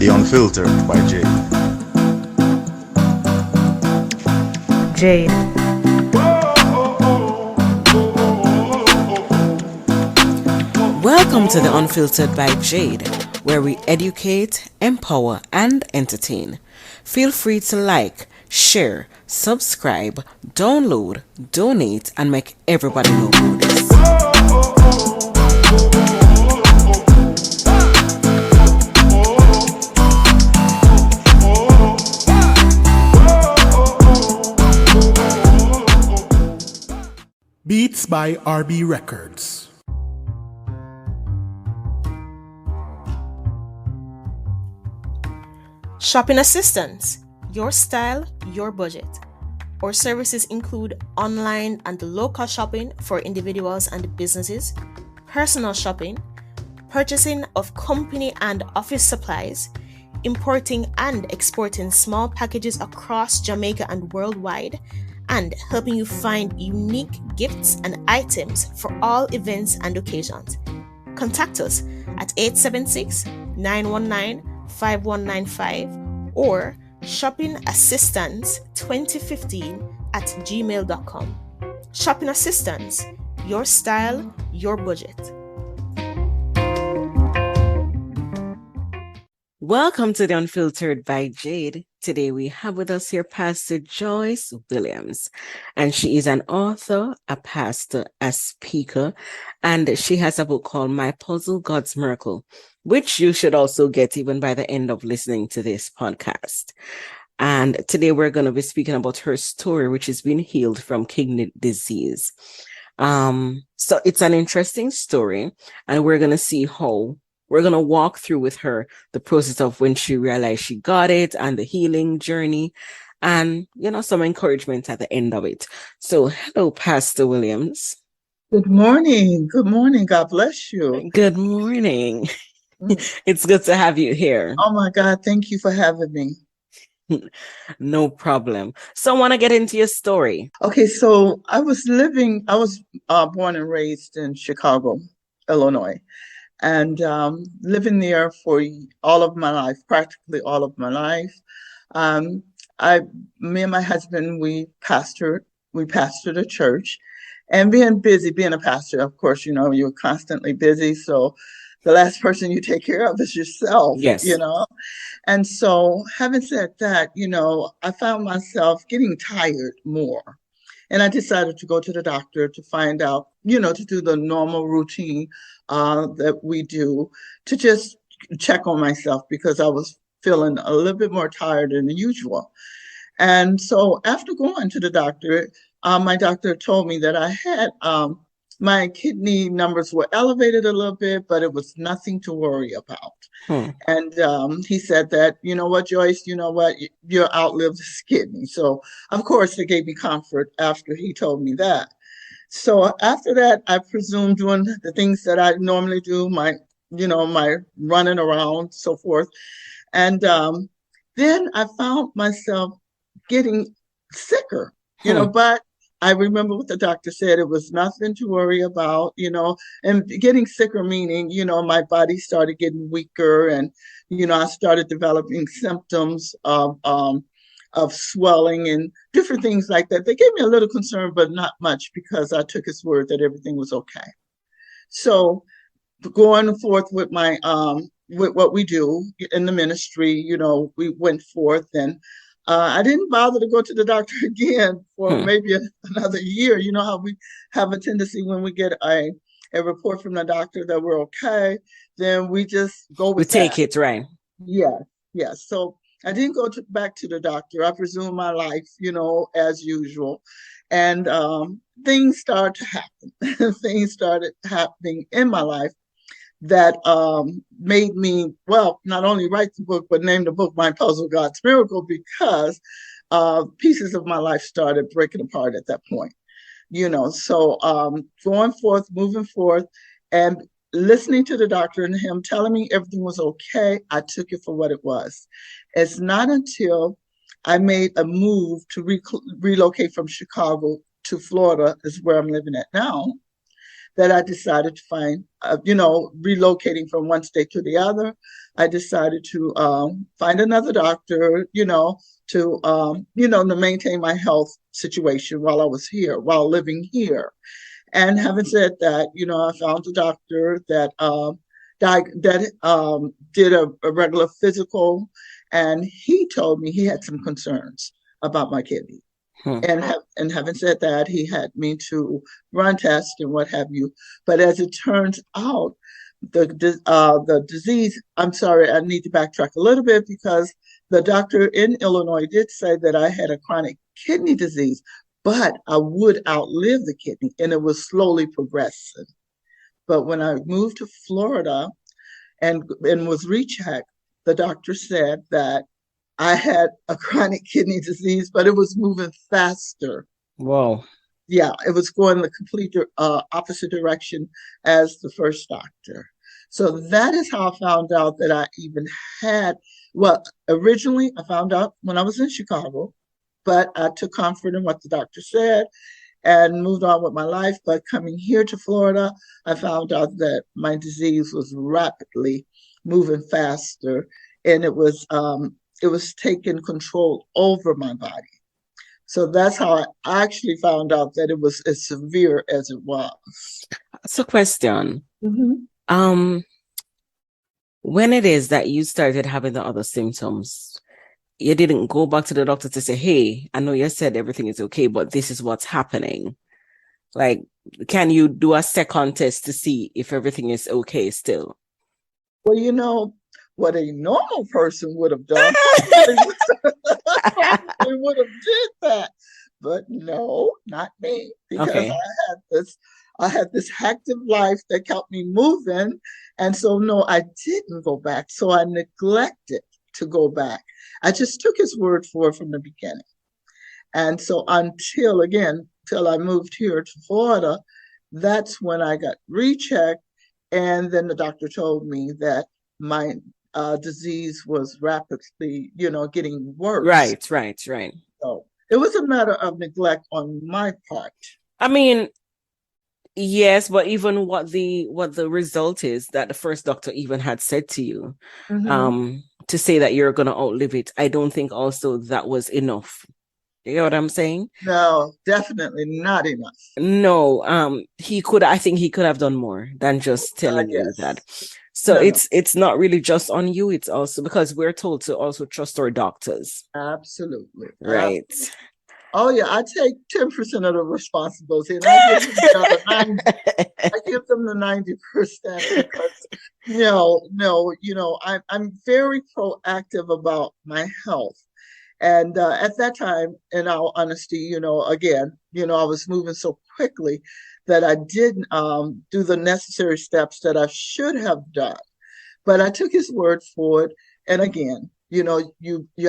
The Unfiltered by Jade. Jade. Welcome to The Unfiltered by Jade, where we educate, empower, and entertain. Feel free to like, share, subscribe, download, donate, and make everybody know about this. Beats by RB Records. Shopping assistance, your style, your budget. Our services include online and local shopping for individuals and businesses, personal shopping, purchasing of company and office supplies, importing and exporting small packages across Jamaica and worldwide, and helping you find unique gifts and items for all events and occasions. Contact us at 876-919-5195 or shoppingassistance2015@gmail.com. Shopping Assistance, your style, your budget. Welcome to The Unfiltered by Jade. Today we have with us here Pastor Joyce Williams, and she is an author, a pastor, a speaker, and she has a book called My Puzzle, God's Miracle, which you should also get even by the end of listening to this podcast. And today we're going to be speaking about her story, which is being healed from kidney disease. So it's an interesting story, and we're going to see how we're going to walk through with her the process of when she realized she got it and the healing journey and, some encouragement at the end of it. So, hello, Pastor Williams. Good morning. Good morning. God bless you. Good morning. It's good to have you here. Oh my God. Thank you for having me. No problem. So I want to get into your story. Okay. So I was born and raised in Chicago, Illinois. And living there for all of my life, practically all of my life. Me and my husband, we pastored a church, and being a pastor, of course, you're constantly busy. So the last person you take care of is yourself, Yes. And so having said that, I found myself getting tired more. And I decided to go to the doctor to find out, to do the normal routine that we do to just check on myself because I was feeling a little bit more tired than usual. And so after going to the doctor, my doctor told me that I had my kidney numbers were elevated a little bit, but it was nothing to worry about. And he said that, you know what, Joyce, you'll outlive this kidney. So, of course, it gave me comfort after he told me that. So after that, I presume doing the things that I normally do, my running around, so forth. And then I found myself getting sicker, but I remember what the doctor said. It was nothing to worry about, and getting sicker, meaning, my body started getting weaker and, I started developing symptoms of swelling and different things like that. They gave me a little concern, but not much because I took his word that everything was okay. So going forth with my, with what we do in the ministry, we went forth and I didn't bother to go to the doctor again for maybe another year. You know how we have a tendency when we get a report from the doctor that we're okay, then we just go with that. We take it, right? Yeah. So I didn't go back to the doctor. I resumed my life, as usual. And things started to happen. Things started happening in my life that made me, not only write the book, but name the book My Puzzle, God's Miracle, because pieces of my life started breaking apart at that point. So going forth, moving forth, and listening to the doctor and him telling me everything was okay, I took it for what it was. It's not until I made a move to relocate from Chicago to Florida, is where I'm living at now, that I decided to find, relocating from one state to the other, I decided to find another doctor, to maintain my health situation while I was here, while living here. And having said that, I found a doctor that did a regular physical, and he told me he had some concerns about my kidney. Hmm. And having said that, he had me to run tests and what have you. But as it turns out, the disease. I'm sorry, I need to backtrack a little bit because the doctor in Illinois did say that I had a chronic kidney disease, but I would outlive the kidney, and it was slowly progressing. But when I moved to Florida and was rechecked, the doctor said that I had a chronic kidney disease, but it was moving faster. Wow. Yeah, it was going the complete opposite direction as the first doctor. So that is how I found out that I even had, well, originally I found out when I was in Chicago, but I took comfort in what the doctor said and moved on with my life. But coming here to Florida, I found out that my disease was rapidly moving faster, and it was taking control over my body. So that's how I actually found out that it was as severe as it was. So question. Mm-hmm. When it is that you started having the other symptoms, you didn't go back to the doctor to say, hey, I know you said everything is okay, but this is what's happening. Like, can you do a second test to see if everything is okay still? Well, what a normal person would have done, they would have did that. But no, not me, because Okay. I had this active life that kept me moving. And so no, I didn't go back. So I neglected to go back. I just took his word for it from the beginning. And so until I moved here to Florida, that's when I got rechecked. And then the doctor told me that my disease was rapidly, getting worse. Right. So it was a matter of neglect on my part. I mean, yes, but even what the result is that the first doctor even had said to you, Mm-hmm. to say that you're gonna outlive it, I don't think also that was enough. You know what I'm saying? No, definitely not enough. No, I think he could have done more than just telling you that. Yes. So No. it's not really just on you, it's also because we're told to also trust our doctors. Absolutely. Right. Oh yeah, I take 10% of the responsibility, and I give them the other 90. I give them the 90% because I'm very proactive about my health. And at that time, in all honesty, again, I was moving so quickly that I didn't do the necessary steps that I should have done. But I took his word for it. And again, you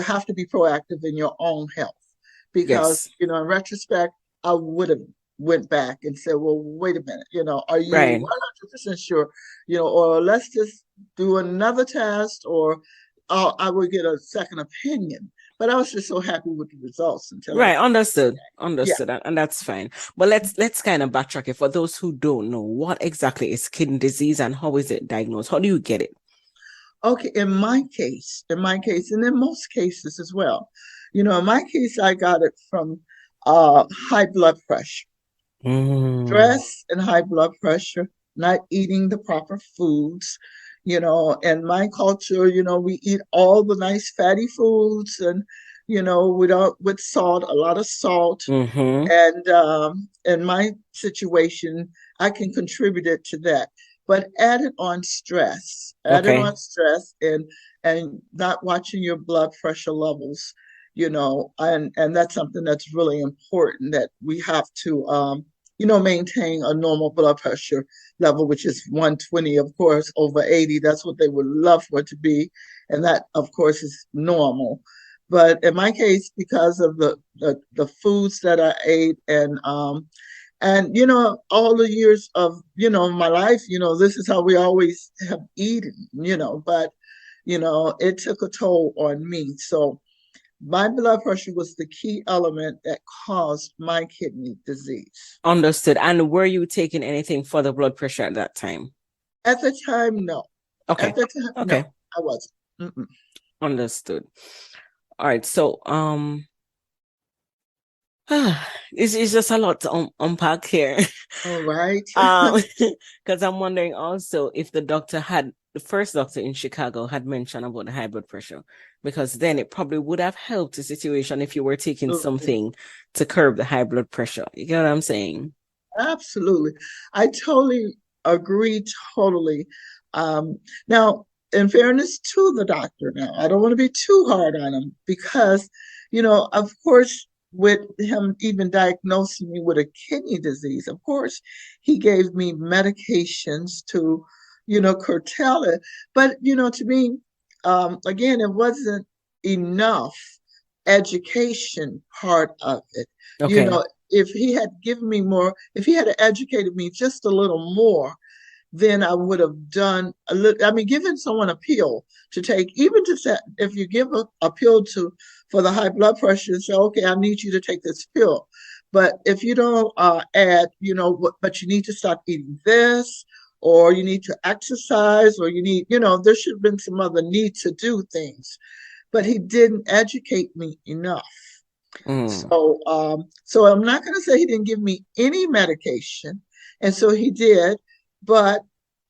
have to be proactive in your own health because, Yes. in retrospect, I would have went back and said, well, wait a minute, are you Right. 100% sure, or let's just do another test, or I would get a second opinion. But I was just so happy with the results until Right, understood. Yeah. And that's fine. But let's kind of backtrack it for those who don't know what exactly is kidney disease and how is it diagnosed? How do you get it? Okay, in my case, and in most cases as well, in my case, I got it from high blood pressure, stress and high blood pressure, not eating the proper foods. In my culture, we eat all the nice fatty foods and, with salt, a lot of salt. Mm-hmm. And in my situation, I can contribute it to that. But added Okay. on stress and not watching your blood pressure levels, and that's something that's really important that we have to maintain a normal blood pressure level, which is 120, of course, over 80. That's what they would love for it to be. And that, of course, is normal. But in my case, because of the foods that I ate and all the years of my life, this is how we always have eaten, but it took a toll on me. So My blood pressure was the key element that caused my kidney disease. Understood. And were you taking anything for the blood pressure at that time? At the time, no. Okay. At the time, Okay. no, I wasn't. Mm-mm. Understood. All right. So, it's just a lot to unpack here. All right. Because I'm wondering also if the first doctor in Chicago had mentioned about the high blood pressure, because then it probably would have helped the situation if you were taking something to curb the high blood pressure. You get what I'm saying? Absolutely. I totally agree, totally. Now, in fairness to the doctor, now, I don't want to be too hard on him because, of course, with him even diagnosing me with a kidney disease, of course, he gave me medications to, curtail it. But, to me, again, it wasn't enough education part of it. You Okay. know, if he had given me more, if he had educated me just a little more, then I would have done a little. I mean, giving someone a pill to take, even to say, if you give a pill for the high blood pressure, and say, okay, I need you to take this pill. But if you don't add, but you need to stop eating this, or you need to exercise, or you need, there should have been some other need to do things. But he didn't educate me enough. Mm. So I'm not going to say he didn't give me any medication, and so he did. But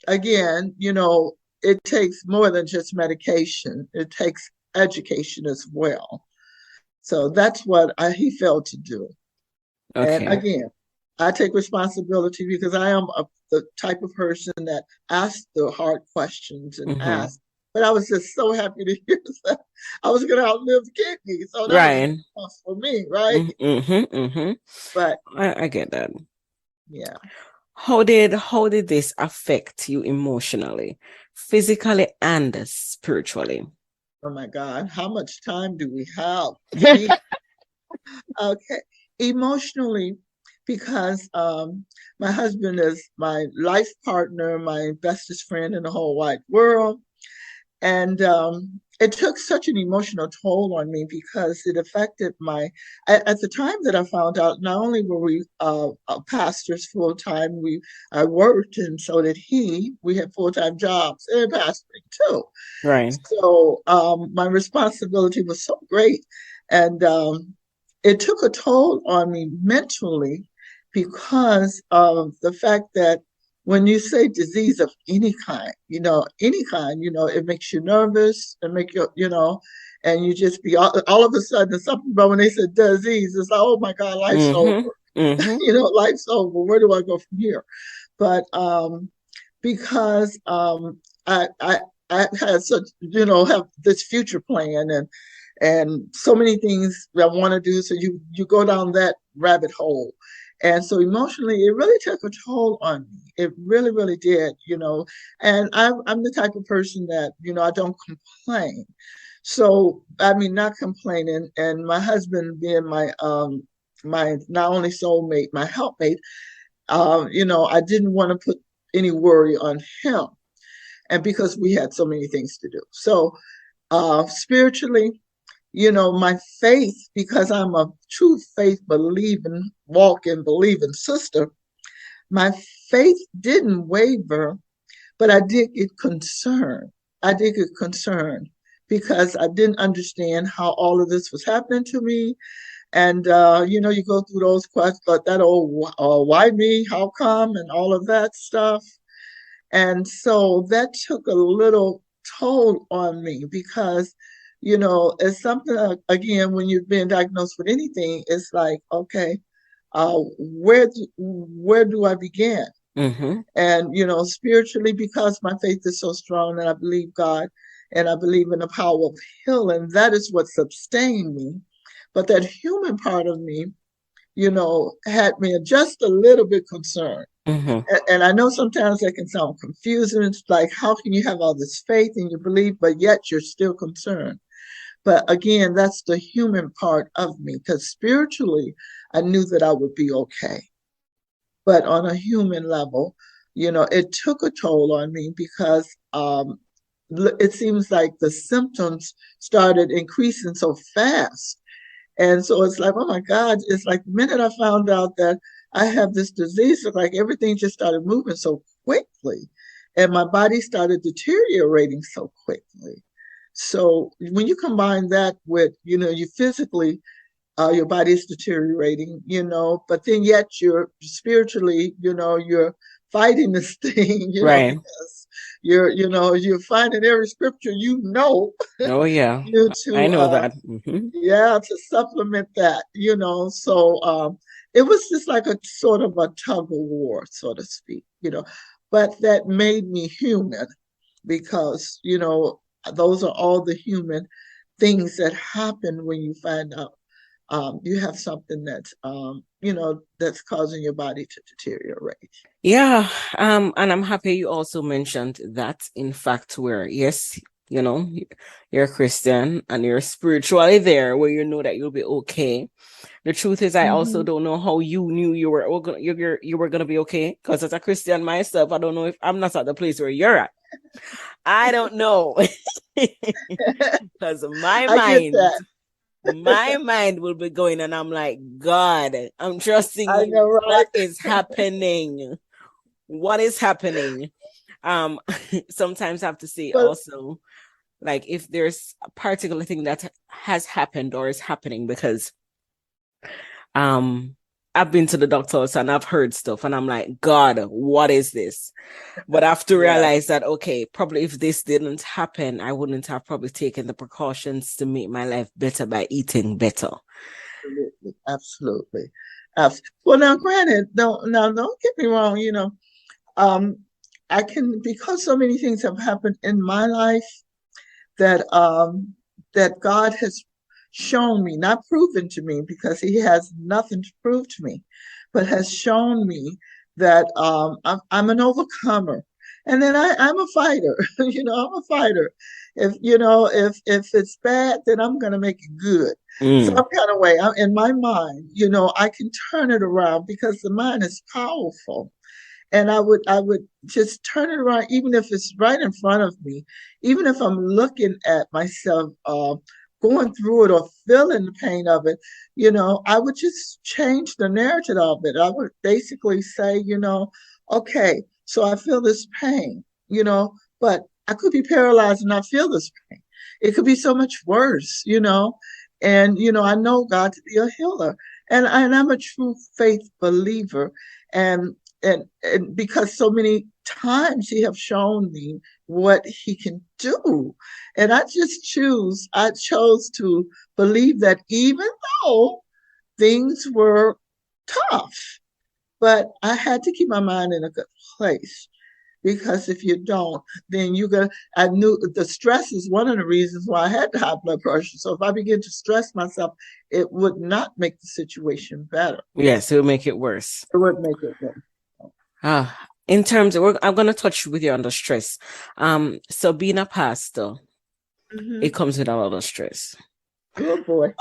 again, it takes more than just medication. It takes education as well. So that's what he failed to do. And Okay. again, I take responsibility because I am the type of person that asks the hard questions and Mm-hmm. asks. But I was just so happy to hear that I was going to outlive kidney. So that was a Right. plus for me, right? Mm-hmm. Mm-hmm. But I get that. yeah. How did this affect you emotionally, physically, and spiritually? Oh my God. How much time do we have? Gee. Okay. Emotionally, because my husband is my life partner, my bestest friend in the whole wide world. And it took such an emotional toll on me because it affected at the time that I found out, not only were we pastors full time, I worked, and so did he. We had full time jobs and pastoring too. Right. So my responsibility was so great. And it took a toll on me mentally because of the fact that when you say disease of any kind, it makes you nervous and make you, and you just be all of a sudden something. But when they said disease, it's like, oh my God, life's over. Mm-hmm. Mm-hmm. Life's over. Where do I go from here? But because I had such, have this future plan and so many things that I want to do. So you go down that rabbit hole. And so emotionally, it really took a toll on me. It really, really did, And I'm the type of person that, I don't complain. So, I mean, not complaining. And my husband being my not only soulmate, my helpmate, I didn't want to put any worry on him. And because we had so many things to do. So, spiritually, my faith, because I'm a true faith believing, walking, believing sister, my faith didn't waver, but I did get concerned. I did get concerned because I didn't understand how all of this was happening to me. And, you go through those questions, that old, why me, how come, and all of that stuff. And so that took a little toll on me because, it's something, again, when you've been diagnosed with anything, it's like, okay, where do I begin? Mm-hmm. And, spiritually, because my faith is so strong and I believe God and I believe in the power of healing, that is what sustained me. But that human part of me, had me just a little bit concerned. Mm-hmm. And I know sometimes that can sound confusing. It's like, how can you have all this faith and you believe, but yet you're still concerned? But again, that's the human part of me because spiritually, I knew that I would be okay. But on a human level, it took a toll on me because it seems like the symptoms started increasing so fast. And so it's like, oh my God, it's like the minute I found out that I have this disease, it's like everything just started moving so quickly. And my body started deteriorating so quickly. So when you combine that with, you physically, your body is deteriorating, but then yet you're spiritually, you're fighting this thing, Right. because you're finding every scripture, Oh, yeah. you I to know that. Hmm. yeah, to supplement that, so it was just like a sort of a tug of war, so to speak, but that made me human because, those are all the human things that happen when you find out you have something that's causing your body to deteriorate. Yeah. And I'm happy you also mentioned that, in fact, where, yes, you know, you're a Christian and you're spiritually there where you know that you'll be okay. The truth is, I also Mhm. don't know how you knew you were you were gonna be okay. Because as a Christian myself, I don't know if I'm not at the place where you're at. I don't know. Because I get that. my mind will be going, and I'm like, God, I'm trusting I you. know, right? What is happening? What is happening? Um, sometimes I have to say But also, like, if there's a particular thing that has happened or is happening, because um I've been to the doctors and I've heard stuff and I'm like, God, what is this? But I have to yeah, realize that, okay, probably if this didn't happen, I wouldn't have probably taken the precautions to make my life better by eating better. absolutely, absolutely. Well, now, granted, don't get me wrong. Um, I can, because so many things have happened in my life that God has shown me, not proven to me, because He has nothing to prove to me, but has shown me that I'm an overcomer, and then I'm a fighter. I'm a fighter. If it's bad, then I'm gonna make it good. Mm. Some kind of way. In my mind, I can turn it around because the mind is powerful, and I would just turn it around, even if it's right in front of me, even if I'm looking at myself going through it or feeling the pain of it. I would just change the narrative of it. I would basically say, okay, so I feel this pain, but I could be paralyzed and not feel this pain. It could be so much worse, and I know God to be a healer, and I'm a true faith believer. And because so many times He have shown me what He can do, and I chose to believe that, even though things were tough, but I had to keep my mind in a good place, because if you don't, then I knew the stress is one of the reasons why I had the high blood pressure. So if I begin to stress myself, it would not make the situation better. Yes, it'll make it worse. It would make it worse. In terms of, I'm gonna touch with you on the stress. So being a pastor, it Mm-hmm. comes with a lot of stress. Good boy.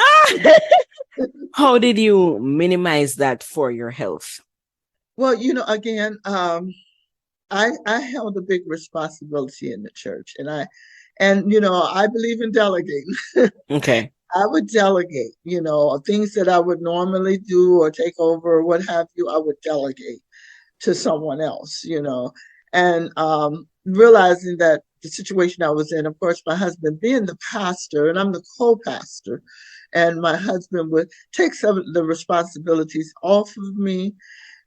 How did you minimize that for your health? Well, again, I held a big responsibility in the church, and I believe in delegating. Okay. I would delegate, things that I would normally do or take over or what have you. I would delegate to someone else, and realizing that the situation I was in, of course, my husband being the pastor and I'm the co-pastor, and my husband would take some of the responsibilities off of me,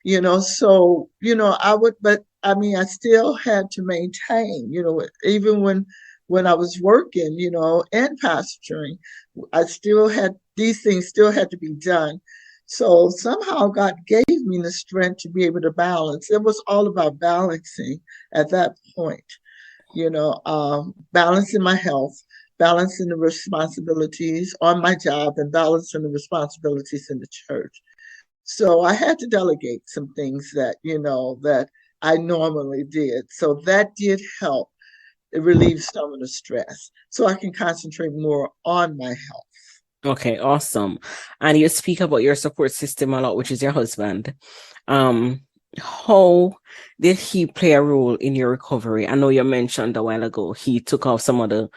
so I would, but I mean, I still had to maintain, even when I was working, and pastoring, I still had these things still had to be done. So somehow God gave me the strength to be able to balance. It was all about balancing at that point, balancing my health, balancing the responsibilities on my job, and balancing the responsibilities in the church. So I had to delegate some things that I normally did. So that did help. It relieves some of the stress. So I can concentrate more on my health. Okay, awesome. And you speak about your support system a lot, which is your husband. Um, How did he play a role in your recovery? I know you mentioned a while ago he took off some of the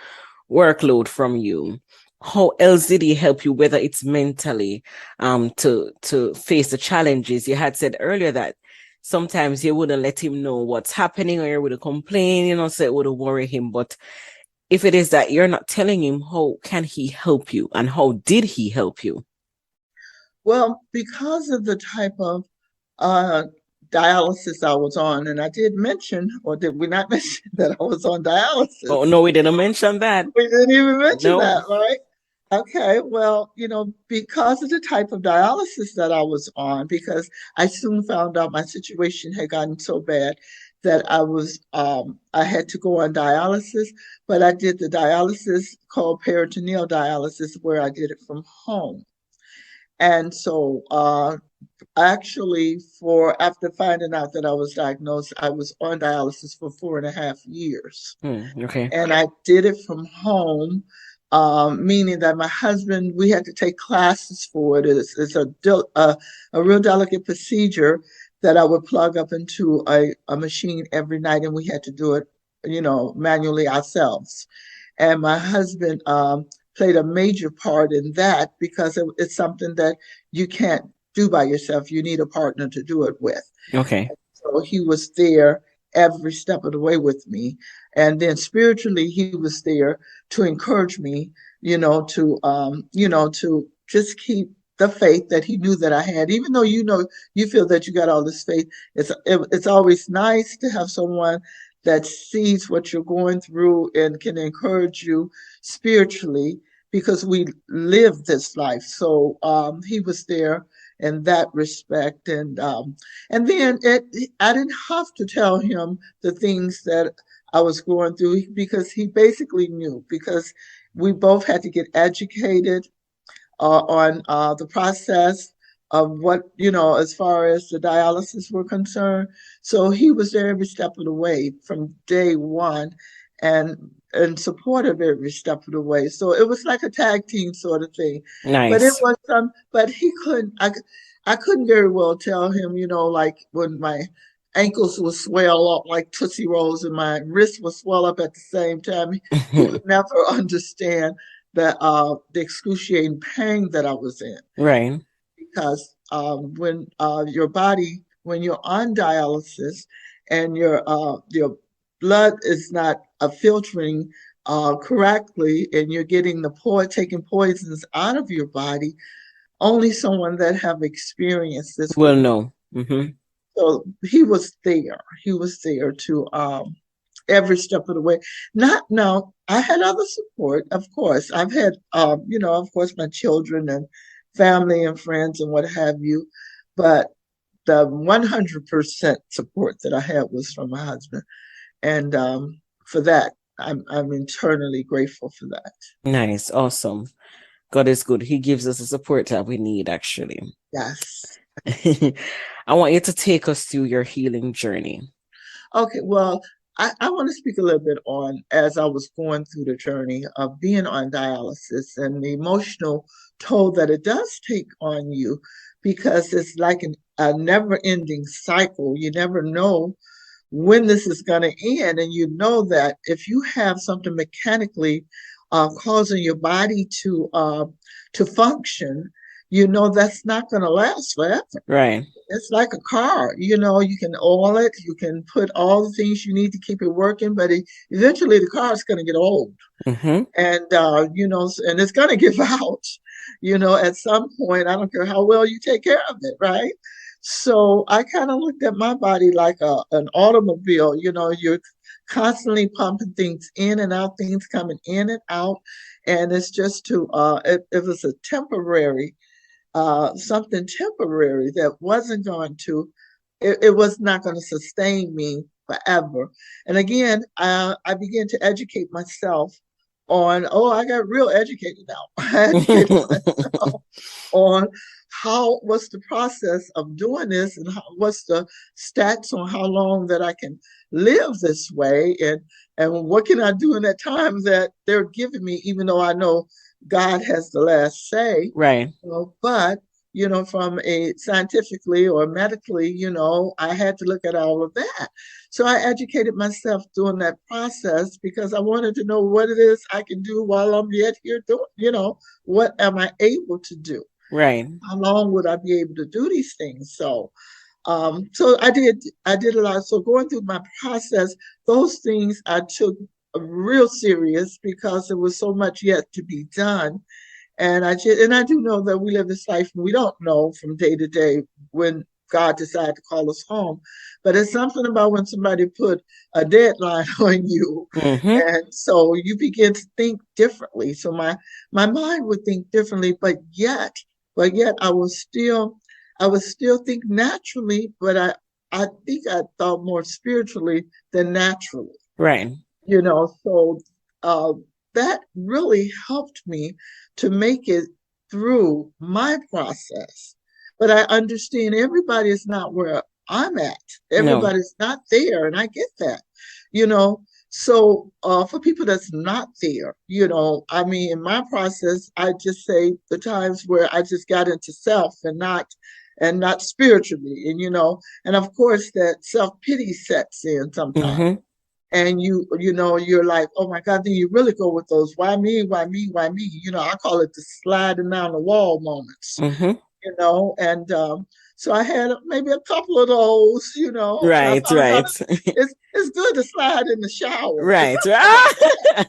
workload from you. How else did he help you, whether it's mentally, to face the challenges? You had said earlier that sometimes you wouldn't let him know what's happening, or you would complain, so it would worry him. But if it is that you're not telling him, how can he help you, and how did he help you? Well, because of the type of uh, dialysis I was on, and I did mention, or did we not mention that I was on dialysis? Oh, no, we didn't mention that. We didn't even mention No. that, right? Okay, well, because of the type of dialysis that I was on, because I soon found out my situation had gotten so bad that I had to go on dialysis, but I did the dialysis called peritoneal dialysis, where I did it from home. And so, actually, for after finding out that I was diagnosed, I was on dialysis for 4.5 years. Okay. And I did it from home, meaning that my husband, we had to take classes for it. It's a real delicate procedure that I would plug up into a machine every night, and we had to do it, manually ourselves. And my husband played a major part in that, because it's something that you can't do by yourself. You need a partner to do it with. Okay. So he was there every step of the way with me. And then spiritually, he was there to encourage me, to just keep the faith that he knew that I had. Even though you feel that you got all this faith, it's always nice to have someone that sees what you're going through and can encourage you spiritually, because we live this life. So he was there in that respect, and then I didn't have to tell him the things that I was going through, because he basically knew, because we both had to get educated on the process of what, as far as the dialysis were concerned. So he was there every step of the way from day one, and supportive every step of the way. So it was like a tag team sort of thing. But it Nice. was but he couldn't I couldn't very well tell him, like when my ankles would swell up like Tootsie Rolls and my wrists would swell up at the same time. He could never understand the excruciating pain that I was in, Right. because when when you're on dialysis and your blood is not filtering correctly, and you're getting taking poisons out of your body, only someone that have experienced this Well, would know. no. So he was there. He was there to every step of the way. Not now. I had other support, of course. I've had, of course, my children and family and friends and what have you. But the 100% support that I had was from my husband, and for that, I'm eternally grateful for that. Nice. Awesome. God is good. He gives us the support that we need, actually. Yes. I want you to take us through your healing journey. Okay, well, I want to speak a little bit on, as I was going through the journey of being on dialysis and the emotional toll that it does take on you, because it's like a never ending cycle. You never know when this is going to end. And you know that if you have something mechanically causing your body to function, that's not going to last forever. Right. It's like a car, you can oil it, you can put all the things you need to keep it working, but eventually the car is going to get old. Mm-hmm. And, and it's going to give out, at some point. I don't care how well you take care of it, right? So I kind of looked at my body like an automobile. You're constantly pumping things in and out, things coming in and out. And it's just it was a temporary something temporary that wasn't going to, it was not going to sustain me forever. And again, I began to educate myself on, I got real educated now. I educated myself on what's the process of doing this, and what's the stats on how long that I can live this way, and what can I do in that time that they're giving me, even though I know God has the last say. Right. But from a scientifically or medically, I had to look at all of that. So I educated myself during that process because I wanted to know what it is I can do while I'm yet here doing, what am I able to do? Right. How long would I be able to do these things? So I did a lot. So going through my process, those things I took real serious because there was so much yet to be done. And I do know that we live this life and we don't know from day to day when God decided to call us home. But it's something about when somebody put a deadline on you. Mm-hmm. And so you begin to think differently. So my mind would think differently, but yet I would still think naturally, but I think I thought more spiritually than naturally. Right. So uh, that really helped me to make it through my process. But I understand everybody is not where I'm at. No. Everybody's not there, and I get that. You know, so for people that's not there, I mean, in my process, I just say the times where I just got into self and not spiritually, and of course that self pity sets in sometimes, Mm-hmm. and you're like, oh my God, then you really go with those why me, why me, why me. I call it the sliding down the wall moments. Mm-hmm. And so I had maybe a couple of those, and I Right. found out Right. it's good to slide in the shower. It's Right. something about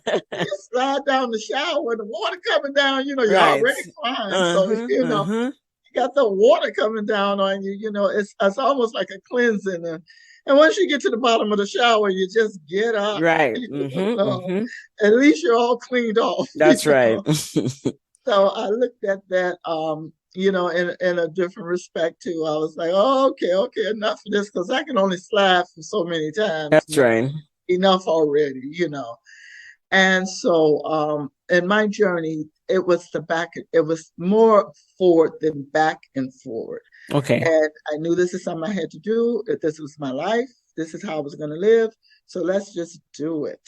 that. You slide down the shower and the water coming down, you're Right. already crying. So, Uh-huh. Uh-huh. you got the water coming down on you, it's almost like a cleansing. And once you get to the bottom of the shower, you just get up. Right. You Mm-hmm. know, Mm-hmm. at least you're all cleaned off. That's right. So I looked at that, in a different respect too. I was like, oh, okay, enough of this because I can only slide for so many times That's now. right. Enough already. And so in my journey, it was more forward than back and forward. Okay. And I knew this is something I had to do. If this was my life, this is how I was going to live. So let's just do it.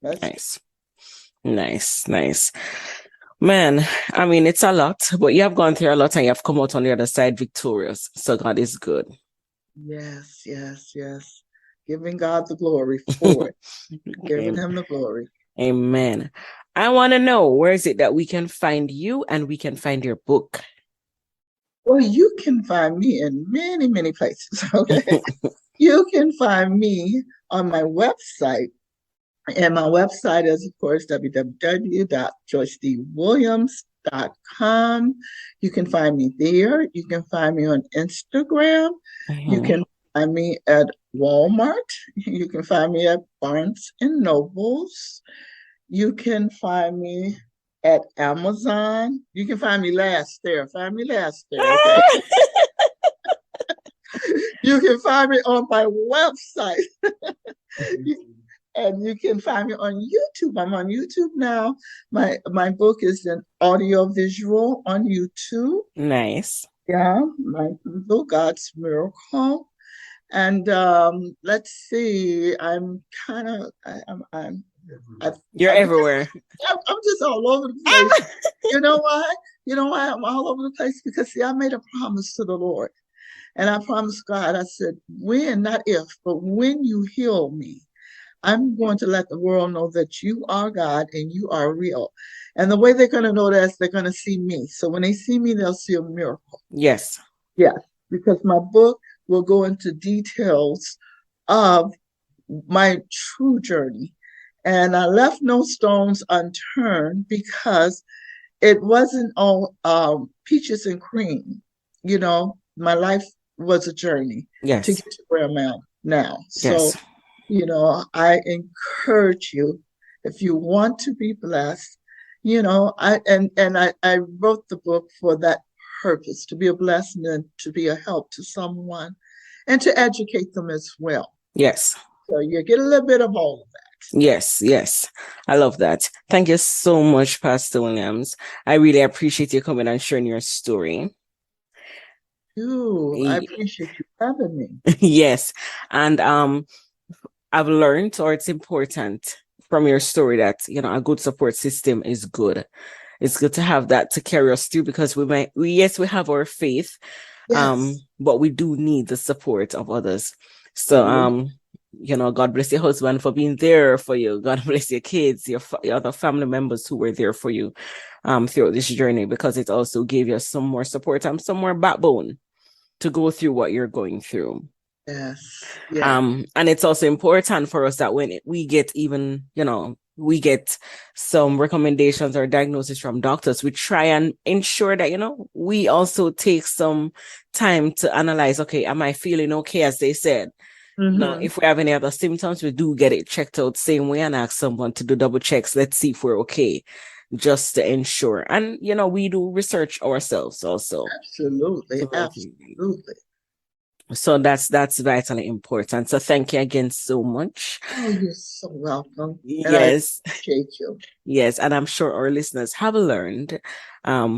Nice. Nice. Nice. Man, I mean, it's a lot, but you have gone through a lot and you have come out on the other side victorious. So God is good. Yes, yes, yes. Giving God the glory for it. Giving Amen. him the glory. Amen. I want to know, where is it that we can find you and we can find your book? Well, you can find me in many, many places. Okay. You can find me on my website. And my website is, of course, www.joycedwilliams.com. You can find me there. You can find me on Instagram. You Mhm. can find me at Walmart. You can find me at Barnes and Nobles. You can find me at Amazon. You can find me last there. Find me last there, okay? You can find me on my website. And you can find me on YouTube. I'm on YouTube now. My book is an audio visual on YouTube. Nice. Yeah, my book, God's Miracle. And let's see, I'm kind of You're I'm everywhere. I'm just all over the place. You know why? You know why I'm all over the place? Because see, I made a promise to the Lord. And I promised God, I said, when, not if, but when you heal me, I'm going to let the world know that you are God and you are real. And the way they're going to know that is they're going to see me. So when they see me, they'll see a miracle. Yes. Yes, because my book will go into details of my true journey. And I left no stones unturned because it wasn't all peaches and cream. My life was a journey to Yes. get to where I'm at now. So, Yes. I encourage you, if you want to be blessed, I wrote the book for that purpose, to be a blessing and to be a help to someone and to educate them as well. Yes. So you get a little bit of all of that. Yes. Yes. I love that. Thank you so much, Pastor Williams. I really appreciate you coming and sharing your story. I appreciate you having me. Yes. And I've learned, or it's important from your story, that a good support system is good. it's good to have that to carry us through, because yes, we have our faith, Yes. but we do need the support of others. So, God bless your husband for being there for you. God bless your kids, your other family members who were there for you throughout this journey, because it also gave you some more support and some more backbone to go through what you're going through. Yes. Yeah. And it's also important for us that when we get we get some recommendations or diagnosis from doctors, we try and ensure that, we also take some time to analyze, okay, am I feeling okay, as they said? Now, if we have any other symptoms, we do get it checked out same way and ask someone to do double checks. Let's see if we're okay, just to ensure. And, we do research ourselves also. Absolutely. Absolutely. So that's vitally important. So thank you again so much. Oh, you're so welcome. Yes. And I appreciate you. Yes. And I'm sure our listeners have learned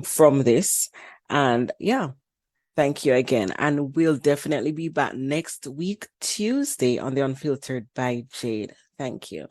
from this. And yeah, thank you again. And we'll definitely be back next week, Tuesday, on the Unfiltered by Jade. Thank you.